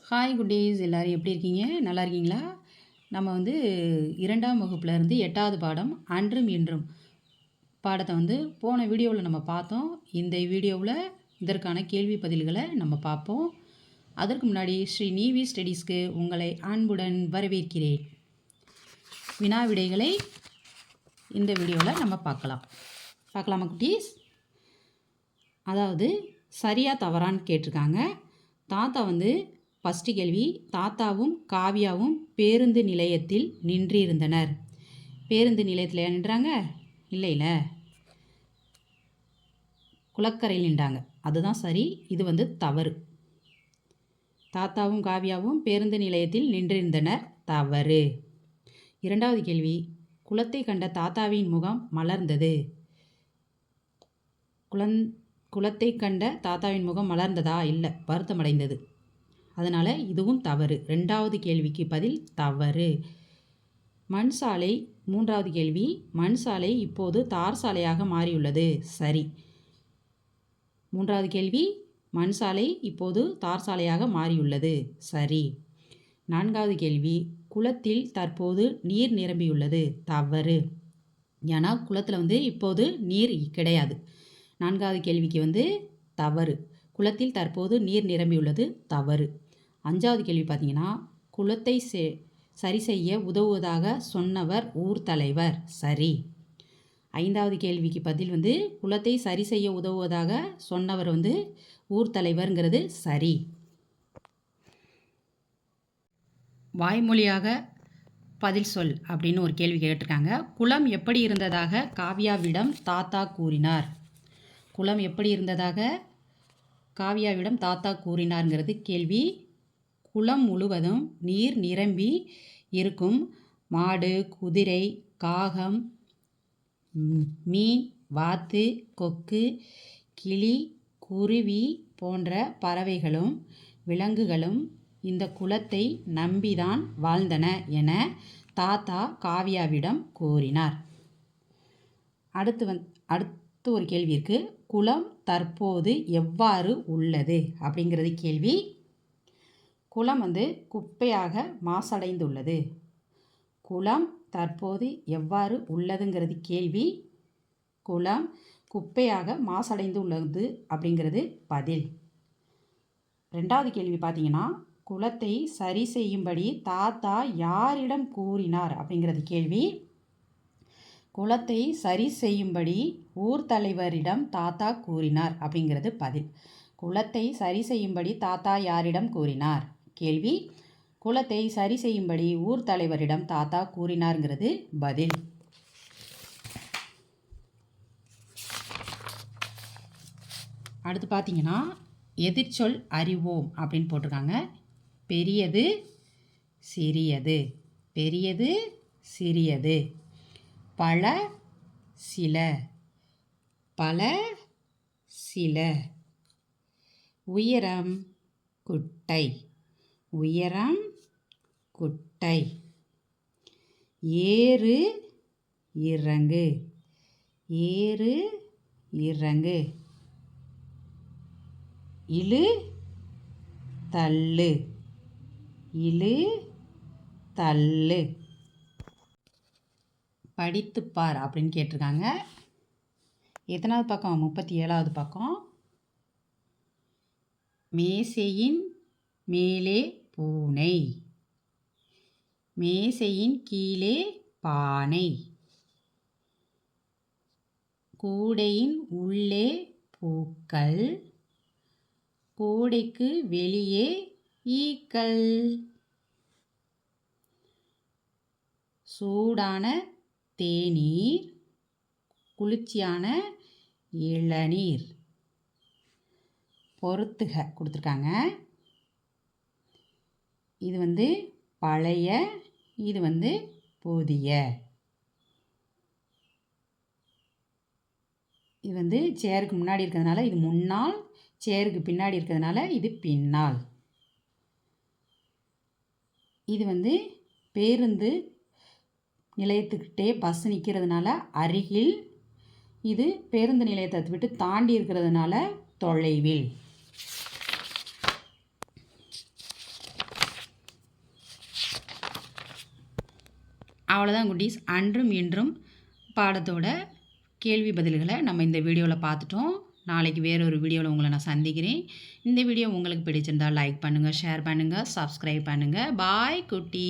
Hi குட்டீஸ், எல்லோரும் எப்படி இருக்கீங்க? நல்லா இருக்கீங்களா? நம்ம 2ஆம் வகுப்புலேருந்து 8வது பாடம் அன்றும் இன்றும் பாடத்தை போன வீடியோவில் நம்ம பார்த்தோம். இந்த வீடியோவில் இதற்கான கேள்வி பதில்களை நம்ம பார்ப்போம். அதற்கு முன்னாடி ஸ்ரீ நீவி ஸ்டடீஸ்க்கு உங்களை அன்புடன் வரவேற்கிறேன். வினா விடைகளை இந்த வீடியோவில் நம்ம பார்க்கலாமா குட்டீஸ்? அதாவது சரியா தவறான்னு கேட்டிருக்காங்க. தாத்தா ஃபஸ்ட்டு கேள்வி, தாத்தாவும் காவியாவும் பேருந்து நிலையத்தில் நின்றிருந்தனர். பேருந்து நிலையத்தில் நின்றாங்க? இல்லைல்ல, குளக்கரையில் நின்றாங்க. அதுதான் சரி. இது தவறு. தாத்தாவும் காவியாவும் பேருந்து நிலையத்தில் நின்றிருந்தனர், தவறு. இரண்டாவது கேள்வி, குளத்தை கண்ட தாத்தாவின் முகம் மலர்ந்தது. குளத்தை கண்ட தாத்தாவின் முகம் மலர்ந்ததா? இல்லை, வருத்தமடைந்தது. அதனால் இதுவும் தவறு. ரெண்டாவது கேள்விக்கு பதில் தவறு. மண் சாலை, மூன்றாவது கேள்வி, மண் சாலை இப்போது தார் சாலையாக மாறியுள்ளது, சரி. மூன்றாவது கேள்வி, மண் சாலை இப்போது தார் சாலையாக மாறியுள்ளது, சரி. நான்காவது கேள்வி, குளத்தில் தற்போது நீர் நிரம்பியுள்ளது, தவறு. ஏன்னா குளத்தில் இப்போது நீர் கிடையாது. நான்காவது கேள்விக்கு தவறு. குளத்தில் தற்போது நீர் நிரம்பியுள்ளது, தவறு. அஞ்சாவது கேள்வி பார்த்தீங்கன்னா, குளத்தை சரி செய்ய உதவுவதாக சொன்னவர் ஊர் தலைவர், சரி. ஐந்தாவது கேள்விக்கு பதில் குளத்தை சரி செய்ய உதவுவதாக சொன்னவர் ஊர் தலைவர்ங்கிறது சரி. வாய்மொழியாக பதில் சொல் அப்படின்னு ஒரு கேள்வி கேட்டிருக்காங்க. குளம் எப்படி இருந்ததாக காவியாவிடம் தாத்தா கூறினார். குளம் எப்படி இருந்ததாக காவியாவிடம் தாத்தா கூறினார்ங்கிறது கேள்வி. குளம் முழுவதும் நீர் நிரம்பி இருக்கும். மாடு, குதிரை, காகம், மீன், வாத்து, கொக்கு, கிளி, குருவி போன்ற பறவைகளும் விலங்குகளும் இந்த குளத்தை நம்பிதான் வாழ்ந்தன என தாத்தா காவியாவிடம் கூறினார். அடுத்து ஒரு கேள்வி இருக்கு. குளம் தற்போது எவ்வாறு உள்ளது அப்படிங்கிறது கேள்வி. குளம் குப்பையாக மாசடைந்துள்ளது. குளம் தற்போது எவ்வாறு உள்ளதுங்கிறது கேள்வி. குளம் குப்பையாக மாசடைந்து உள்ளது அப்படிங்கிறது பதில். ரெண்டாவது கேள்வி பார்த்தீங்கன்னா, குளத்தை சரி செய்யும்படி தாத்தா யாரிடம் கூறினார் அப்படிங்கிறது கேள்வி. குளத்தை சரி செய்யும்படி ஊர் தலைவரிடம் தாத்தா கூறினார் அப்படிங்கிறது பதில். குளத்தை சரி செய்யும்படி தாத்தா யாரிடம் கூறினார் கேள்வி. குளத்தை சரி செய்யும்படி ஊர் தலைவரிடம் தாத்தா கூறினார்ங்கிறது பதில். அடுத்து பார்த்தீங்கன்னா, எதிர்ச்சொல் அறிவோம் அப்படின்னு போட்டிருக்காங்க. பெரியது, சிறியது, பெரியது, சிறியது, பல, சில, பல, சில, உயரம், குட்டை, உயரம், குட்டை, ஏறு, இறங்கு, ஏறு, இறங்கு, இழு, தள்ளு, இழு, தள்ளு. படித்துப்பார் அப்படின்னு கேட்டிருக்காங்க. எத்தனாவது பக்கம்? 37வது பக்கம். மேசையின் மேலே பூனை, மேசையின் கீழே பானை, கூடையின் உள்ளே பூக்கள், கூடைக்கு வெளியே ஈக்கள், சூடான தேநீர், குளிர்ச்சியான இளநீர். பொறுத்துக கொடுத்துருக்காங்க. இது பழைய, இது புதிய. இது சேருக்கு முன்னாடி இருக்கிறதுனால இது முன்னால், சேருக்கு பின்னாடி இருக்கிறதுனால இது பின்னால். இது பேருந்து நிலையத்துக்கிட்டே பஸ் நிற்கிறதுனால அருகில், இது பேருந்து நிலையத்தை விட்டு தாண்டி இருக்கிறதுனால தொலைவில். அவ்வளோதான் குட்டீஸ். அன்றும் இன்றும் பாடத்தோட கேள்வி பதில்களை நம்ம இந்த வீடியோவில் பார்த்துட்டோம். நாளைக்கு வேறொரு வீடியோவில் உங்களை நான் சந்திக்கிறேன். இந்த வீடியோ உங்களுக்கு பிடிச்சிருந்தால் லைக் பண்ணுங்கள், ஷேர் பண்ணுங்கள், சப்ஸ்கிரைப் பண்ணுங்கள். பாய் குட்டி.